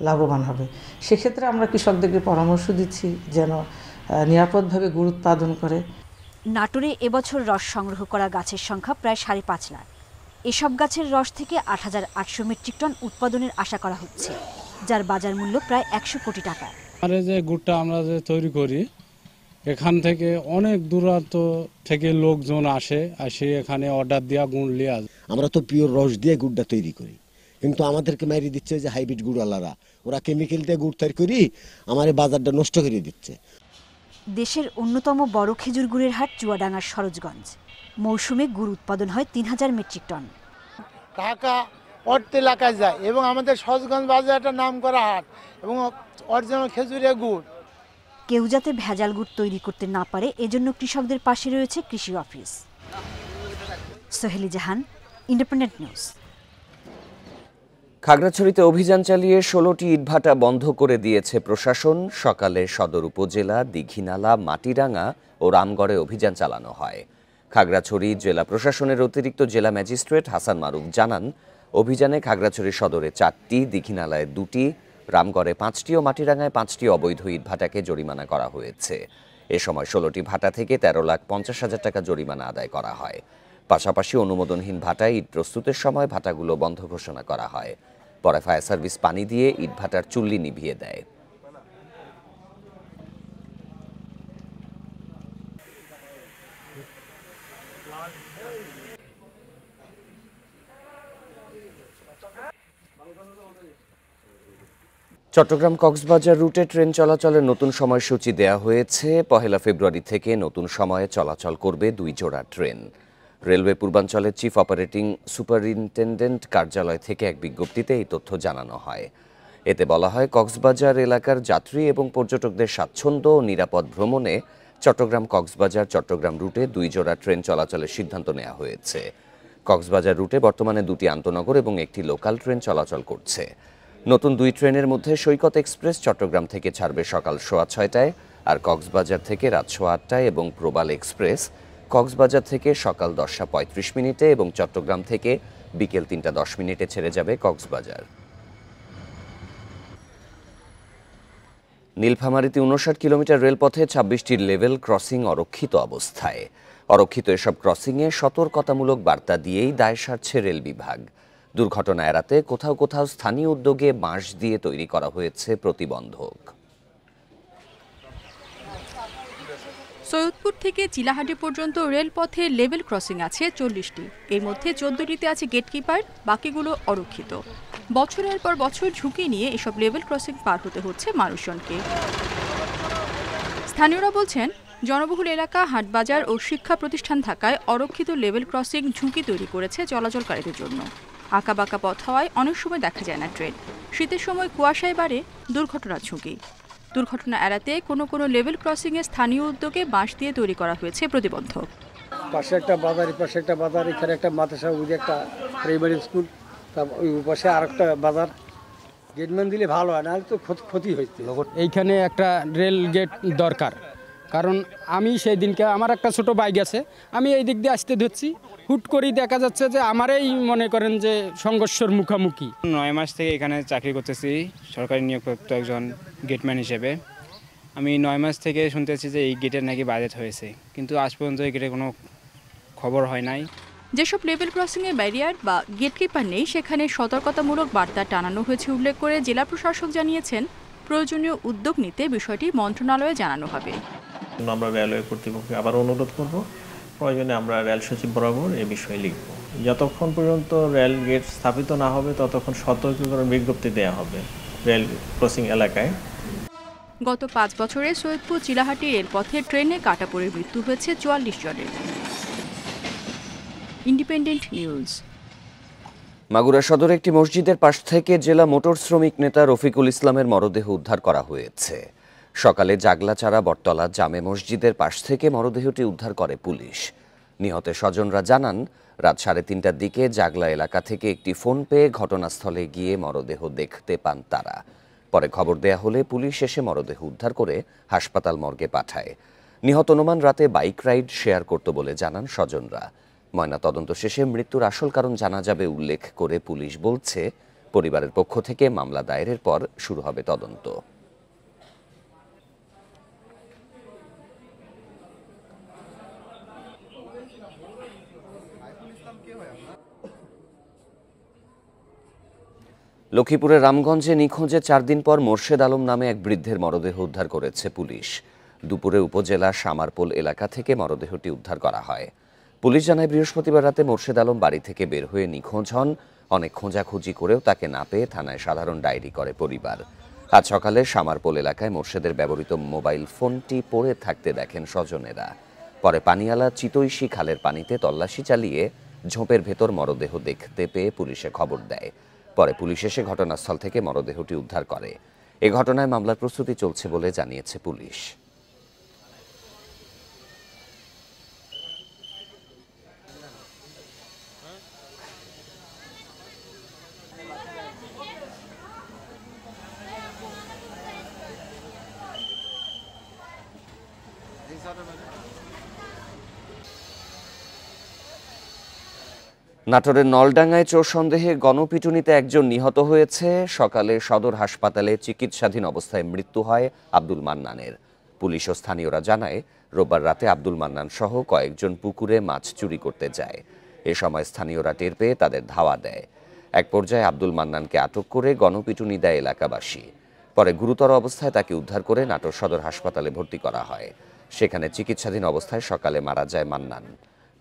লাভবান হবে। সেক্ষেত্রে আমরা কৃষকদেরকে পরামর্শ দিচ্ছি যেন নিরাপদভাবে গুড় উৎপাদন করে। নাটোরে এবছর রস সংগ্রহ করা গাছের সংখ্যা প্রায় 5.5 লাখ। এসব গাছের রস থেকে 8800 মেট্রিক টন উৎপাদনের আশা করা হচ্ছে, যার বাজার মূল্য প্রায় 100 কোটি টাকা। যে গুড়টা আমরা যে তৈরি করি, এখান থেকে অনেক দূরান্ত থেকে লোকজন আসে এখানে অর্ডার দেওয়া গুড় নিয়ে আসে। আমরা তো পিওর রস দিয়ে গুড়টা তৈরি করি, কিন্তু আমাদেরকে মারি দিচ্ছে যে হাইব্রিড গুড়ওয়ালারা, ওরা কেমিক্যাল দিয়ে গুড় তৈরি করি আমার বাজারটা নষ্ট করে দিচ্ছে। দেশের অন্যতম বড় খেজুর গুড়ের হাট চুয়াডাঙ্গার সরোজগঞ্জ। মৌসুমে গুড় উৎপাদন হয় 3000 মেট্রিক টন। ঢাকা অর্থ এলাকায় যায় এবং আমাদের সরোজগঞ্জ বাজার একটা নাম করা হাট এবং অরিজিনাল খেজুরের গুড়। কেউ যাতে ভেজাল গুড় তৈরি করতে না পারে, এজন্য কৃষকদের পাশে রয়েছে কৃষি অফিস। সোহেলি জাহান, ইন্ডিপেন্ডেন্ট নিউজ। খাগড়াছড়িতে অভিযান চালিয়ে 16টি ইটভাটা বন্ধ করে দিয়েছে প্রশাসন। সকালে সদর উপজেলা, দীঘিনালা, মাটিরাঙ্গা ও রামগড়ে অভিযান চালানো হয়। খাগড়াছড়ি জেলা প্রশাসনের অতিরিক্ত জেলা ম্যাজিস্ট্রেট হাসান মারুফ জানান, অভিযানে খাগড়াছড়ি সদরে 4টি, দীঘিনালায় 2টি, রামগড়ে 5টি ও মাটিরাঙ্গায় 5টি অবৈধ ইটভাটাকে জরিমানা করা হয়েছে। এ সময় 16টি ভাটা থেকে 13,50,000 টাকা জরিমানা আদায় করা হয়। পাশাপাশি অনুমোদনহীন ভাটায় ইট প্রস্তুতের সময় ভাটাগুলো বন্ধ ঘোষণা করা হয়। পরে ফায়ার সার্ভিস পানি দিয়ে ইটভাটার চুল্লি নিভিয়ে দেয়। চট্টগ্রাম কক্সবাজার রুটে ট্রেন চলাচলের নতুন সময়সূচি দেয়া হয়েছে। 1 ফেব্রুয়ারি থেকে নতুন সময়ে চলাচল করবে 2 জোড়া ট্রেন। রেলওয়ে পূর্বাঞ্চলের চিফ অপারেটিং সুপারিনটেন্ডেন্ট কার্যালয় থেকে এক বিজ্ঞপ্তিতে এই তথ্য জানানো হয়। এতে বলা হয়, কক্সবাজার এলাকার যাত্রী এবং পর্যটকদের স্বাচ্ছন্দ্য ও নিরাপদ ভ্রমণে চট্টগ্রাম কক্সবাজার চট্টগ্রাম রুটে 2 জোড়া ট্রেন চলাচলের সিদ্ধান্ত নেওয়া হয়েছে। কক্সবাজার রুটে বর্তমানে 2টি আন্তনগর এবং একটি লোকাল ট্রেন চলাচল করছে। নতুন 2 ট্রেনের মধ্যে সৈকত এক্সপ্রেস চট্টগ্রাম থেকে ছাড়বে সকাল 6:30টায়, আর কক্সবাজার থেকে রাত 8:30টায়, এবং প্রবাল এক্সপ্রেস কক্সবাজার থেকে সকাল 10:35 এবং চট্টগ্রাম থেকে বিকেল 3:10 ছেড়ে যাবে কক্সবাজার। নীলফামারীতে 59 কিলোমিটার রেলপথে 26টি লেভেল ক্রসিং অরক্ষিত অবস্থায়। অরক্ষিত এসব ক্রসিংয়ে সতর্কতামূলক বার্তা দিয়েই দায় সারছে রেল বিভাগ। দুর্ঘটনা এড়াতে কোথাও কোথাও স্থানীয় উদ্যোগে বাঁশ দিয়ে তৈরি করা হয়েছে প্রতিবন্ধক। সৈয়দপুর থেকে চিলাহাটি পর্যন্ত রেলপথে লেভেল ক্রসিং আছে 40টি। এর মধ্যে 14টিতে আছে গেটকিপার, বাকিগুলো অরক্ষিত। বছরের পর বছর ঝুঁকি নিয়ে এসব লেভেল ক্রসিং পার হতে হচ্ছে মানুষজনকে। স্থানীয়রা বলছেন, জনবহুল এলাকা, হাটবাজার ও শিক্ষা প্রতিষ্ঠান থাকায় অরক্ষিত লেভেল ক্রসিং ঝুঁকি তৈরি করেছে চলাচলকারীদের জন্য। আঁকাবাঁকা পথ হওয়ায় অনেক সময় দেখা যায় না ট্রেন। শীতের সময় কুয়াশায় বাড়ে দুর্ঘটনার ঝুঁকি। দুর্ঘটনা এড়াতে কোনো কোনো লেভেল ক্রসিংয়ে স্থানীয় উদ্যোগে বাঁশ দিয়ে তৈরি করা হয়েছে প্রতিবন্ধক। পাশে একটা বাজার, পাশে একটা বাজার, এখানে একটা মাদ্রাসা, ওই একটা প্রাইমারি স্কুল, ওই পাশে আর একটা বাজার। গেটম্যান দিলে ভালো হয়, নাহলে তো ক্ষতি হয়েছে। এইখানে একটা রেল গেট দরকার, কারণ আমি সেই দিনকে আমার একটা ছোট বাইক আছে, আমি এই দিক দিয়ে আসতে ধরছি, হুট করেই দেখা যাচ্ছে যে আমারই মনে করেন যে সংঘর্ষের মুখোমুখি। 9 মাস থেকে এখানে চাকরি করতেছি, সরকারি নিয়োগপ্রাপ্ত একজন গেটম্যান হিসেবে। আমি 9 মাস থেকে শুনতেছি যে এই গেটের নাকি বাজেট হয়েছে, কিন্তু আজ পর্যন্ত এই গেটের কোনো খবর হয় নাই। যেসব লেভেল ক্রসিংয়ে ব্যারিয়ার বা গেটকিপার নেই, সেখানে সতর্কতামূলক বার্তা টানানো হয়েছে উল্লেখ করে জেলা প্রশাসক জানিয়েছেন, প্রয়োজনীয় উদ্যোগ নিতে বিষয়টি মন্ত্রণালয়ে জানানো হবে। আমরা রেলওয়ে কর্তৃপক্ষকে আবার অনুরোধ করব, প্রয়োজনে আমরা রেল সচিব বরাবর এ বিষয়ে লিখব। যতক্ষণ পর্যন্ত রেল গেট স্থাপিত না হবে ততক্ষণ সতর্কীকরণ বিজ্ঞপ্তি দেওয়া হবে রেল ক্রসিং এলাকায়। গত 5 বছরে সৈয়দপুর চিলাহাটি রেলপথে ট্রেনে কাটা পড়ে মৃত্যু হয়েছে 44 জনের। Independent news. মাগুরা সদরে একটি মসজিদের পাশ থেকে জেলা মোটর শ্রমিক নেতা রফিকুল ইসলামের মরদেহ উদ্ধার করা হয়েছে। সকালে জাগলাচারা বটতলা জামে মসজিদের পাশ থেকে মরদেহটি উদ্ধার করে পুলিশ। নিহতের স্বজনরা জানান, রাত 3:30টার দিকে জাগলা এলাকা থেকে একটি ফোন পেয়ে ঘটনাস্থলে গিয়ে মরদেহ দেখতে পান তারা। পরে খবর দেয়া হলে পুলিশ এসে মরদেহ উদ্ধার করে হাসপাতাল মর্গে পাঠায়। নিহত অনুমান রাতে বাইক রাইড শেয়ার করত বলে জানান স্বজনরা। ময়নাতদন্ত শেষে মৃত্যুর আসল কারণ জানা যাবে উল্লেখ করে পুলিশ বলছে, পরিবারের পক্ষ থেকে মামলা দায়েরের পর শুরু হবে তদন্ত। লক্ষ্মীপুরের রামগঞ্জে নিখোঁজে 4 দিন পর মোর্শেদ আলম নামে এক বৃদ্ধের মরদেহ উদ্ধার করেছে পুলিশ। দুপুরে উপজেলার সামারপোল এলাকা থেকে মরদেহটি উদ্ধার করা হয়। পুলিশ জানায়, বৃহস্পতিবার রাতে মোর্শেদ আলম বাড়ি থেকে বের হয়ে নিখোঁজ হন। অনেক খোঁজাখুঁজি করেও তাকে না পেয়ে থানায় সাধারণ ডায়েরি করে পরিবার। আজ সকালে সামারপোল এলাকায় মোর্শেদের ব্যবহৃত মোবাইল ফোনটি পড়ে থাকতে দেখেন স্বজনেরা। পরে পানিয়ালা চিতৈশী খালের পানিতে তল্লাশি চালিয়ে ঝোপের ভেতর মরদেহ দেখতে পেয়ে পুলিশে খবর দেয়। পরে পুলিশ এসে ঘটনাস্থল থেকে মরদেহটি উদ্ধার করে। এ ঘটনায় মামলার প্রস্তুতি চলছে বলে জানিয়েছে পুলিশ। নাটোরের নলডাঙ্গায় চোর সন্দেহে গণপিটুনিতে একজন নিহত হয়েছে। সকালে সদর হাসপাতালে চিকিৎসাধীন অবস্থায় মৃত্যু হয় আব্দুল মান্নানের। পুলিশ ও স্থানীয়রা জানায়, রোববার রাতে আব্দুল মান্নান সহ কয়েকজন পুকুরে মাছ চুরি করতে যায়। এ সময় স্থানীয়রা টের পেয়ে তাদের ধাওয়া দেয়। এক পর্যায়ে আব্দুল মান্নানকে আটক করে গণপিটুনি দেয় এলাকাবাসী। পরে গুরুতর অবস্থায় তাকে উদ্ধার করে নাটোর সদর হাসপাতালে ভর্তি করা হয়। সেখানে চিকিৎসাধীন অবস্থায় সকালে মারা যায় মান্নান।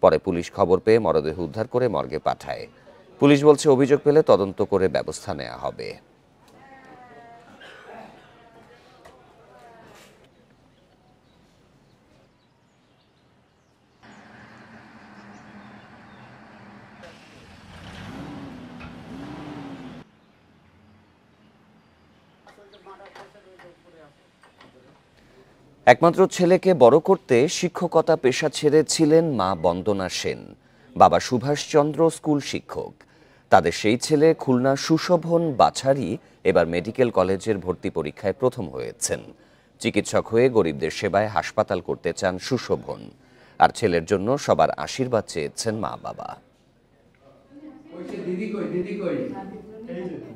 পরে পুলিশ খবর পেয়ে মরদেহ উদ্ধার করে মর্গে পাঠায়। পুলিশ বলছে অভিযোগ পেলে তদন্ত করে ব্যবস্থা নেওয়া হবে। একমাত্র ছেলেকে বড় করতে শিক্ষকতা পেশা ছেড়েছিলেন মা বন্দনা সেন, বাবা সুভাষচন্দ্র স্কুল শিক্ষক। তাদের সেই ছেলে খুলনা সুশোভন বাছারি এবার মেডিকেল কলেজের ভর্তি পরীক্ষায় প্রথম হয়েছেন। চিকিৎসক হয়ে গরিবদের সেবায় হাসপাতাল করতে চান সুশোভন, আর ছেলের জন্য সবার আশীর্বাদ চেয়েছেন মা বাবা।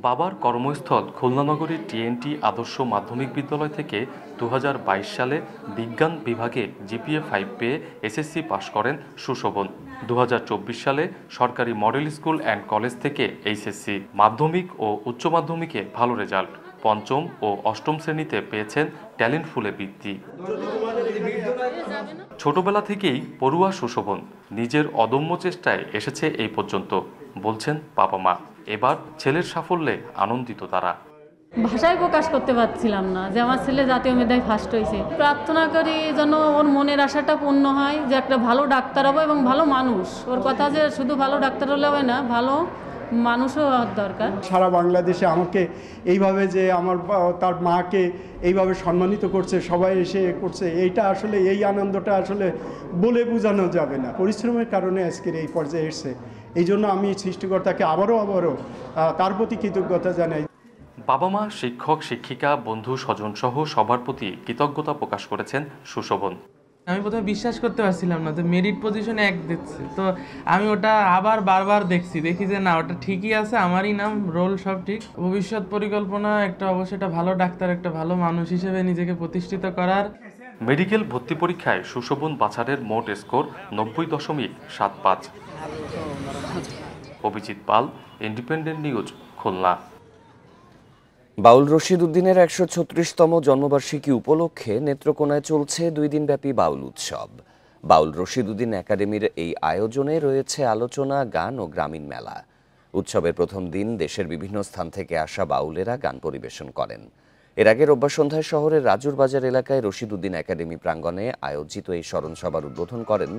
বাবার কর্মস্থল খুলনা নগরীর টিএনটি আদর্শ মাধ্যমিক বিদ্যালয় থেকে 2022 সালে বিজ্ঞান বিভাগে জিপিএ 5 পেয়ে এসএসসি পাশ করেন সুশোভন। 2024 সালে সরকারি মডেল স্কুল অ্যান্ড কলেজ থেকে এইচএসসি, মাধ্যমিক ও উচ্চ মাধ্যমিকে ভালো রেজাল্ট। পঞ্চম ও অষ্টম শ্রেণীতে পেয়েছেন ট্যালেন্ট ফুলে বৃত্তি। ছোটবেলা থেকেই পড়ুয়া সুশোভন, নিজের অদম্য চেষ্টায় এসেছে এই পর্যন্ত, বলছেন বাবা মা। এবার ছেলের সাফল্যে আনন্দিত তারা। ভাষায় প্রকাশ করতে পারছিলাম না যে আমার ছেলে জাতীয় মেধায় ফার্স্ট হয়েছে। প্রার্থনা করি যেন ওর মনের আশাটা পূর্ণ হয়, যে একটা ভালো ডাক্তার হবো এবং ভালো মানুষ। ওর কথা যে শুধু ভালো ডাক্তার হলে হবে না, ভালো মানুষও হওয়ার দরকার। সারা বাংলাদেশে আমাকে এইভাবে যে তার মাকে এইভাবে সম্মানিত করছে, সবাই এসে করছে, এইটা আসলে এই আনন্দটা আসলে বলে বোঝানো যাবে না। পরিশ্রমের কারণে আজকের এই পর্যায়ে এসছে, এই জন্য আমি সৃষ্টিকর্তাকে আবারও তার প্রতি কৃতজ্ঞতা জানাই। বাবা মা, শিক্ষক শিক্ষিকা, বন্ধু স্বজন সহ সবার প্রতি কৃতজ্ঞতা প্রকাশ করেছেন সুশোভন। আমি প্রথমে বিশ্বাস করতে পারছিলাম না, তো মেরিট পজিশনে 1 দিচ্ছে, তো আমি ওটা আবার বারবার দেখি যে না, ওটা ঠিকই আছে, আমারই নাম, রোল সব ঠিক। ভবিষ্যৎ পরিকল্পনা একটা অবশ্যই একটা ভালো ডাক্তার, একটা ভালো মানুষ হিসেবে নিজেকে প্রতিষ্ঠিত করার। মেডিকেল ভর্তি পরীক্ষায় সুশোভন বাছারের মোট স্কোর 90.75। অভিজিৎ পাল, ইন্ডিপেন্ডেন্ট নিউজ, খুলনা। বাউল রশিদ উদ্দিনের 136তম জন্মবার্ষিকী উপলক্ষে নেত্রকোনায় চলছে 2 দিনব্যাপী বাউল উৎসব। বাউল রশিদ উদ্দিন একাডেমির এই আয়োজনে রয়েছে আলোচনা, গান ও গ্রামীণ মেলা। উৎসবের প্রথম দিন দেশের বিভিন্ন স্থান থেকে আসা বাউলেরা গান পরিবেশন করেন। এর আগে রোববার সন্ধ্যায় শহরের রাজুর বাজার এলাকায় রশিদ উদ্দিন একাডেমি প্রাঙ্গণে আয়োজিত এই স্মরণ সভার উদ্বোধন করেন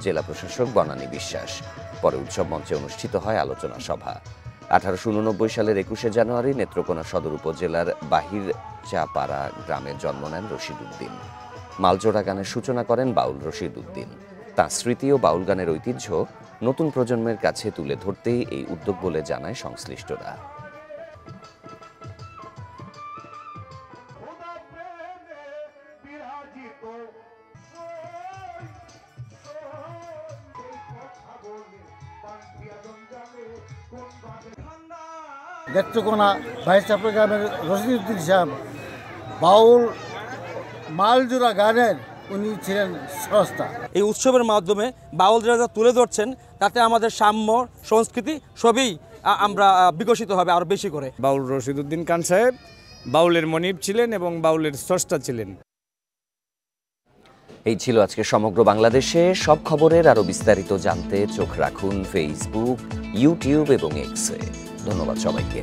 জেলা প্রশাসক বনানী বিশ্বাস। পরে উৎসব মঞ্চে অনুষ্ঠিত হয় আলোচনা সভা। 1889 সালের 21শে জানুয়ারি নেত্রকোনা সদর উপজেলার বাহির চাপাড়া গ্রামে জন্ম নেন রশিদ উদ্দিন। মালজোড়া গানের সূচনা করেন বাউল রশিদ উদ্দিন। তাঁর স্মৃতি ও বাউল গানের ঐতিহ্য নতুন প্রজন্মের কাছে তুলে ধরতেই এই উদ্যোগ বলে জানায় সংশ্লিষ্টরা। নেত্রকোনা বাহির চাপড়া গ্রামের রশিদ উদ্দিন সাহেব বাউল মালজোড়া গানের উনি ছিলেন স্রষ্টা। এই উৎসবের মাধ্যমে বাউলরা যা তুলে ধরছেন, তাতে আমাদের সাম্য সংস্কৃতি সবই আমরা বিকশিত হবে আরও বেশি করে। বাউল রশিদ উদ্দিন খান সাহেব বাউলের মনিব ছিলেন এবং বাউলের স্রষ্টা ছিলেন। এই ছিল আজকে সমগ্র বাংলাদেশে সব খবরের আরও বিস্তারিত জানতে চোখ রাখুন ফেসবুক, ইউটিউব এবং এক্সে। ধন্যবাদ সবাইকে।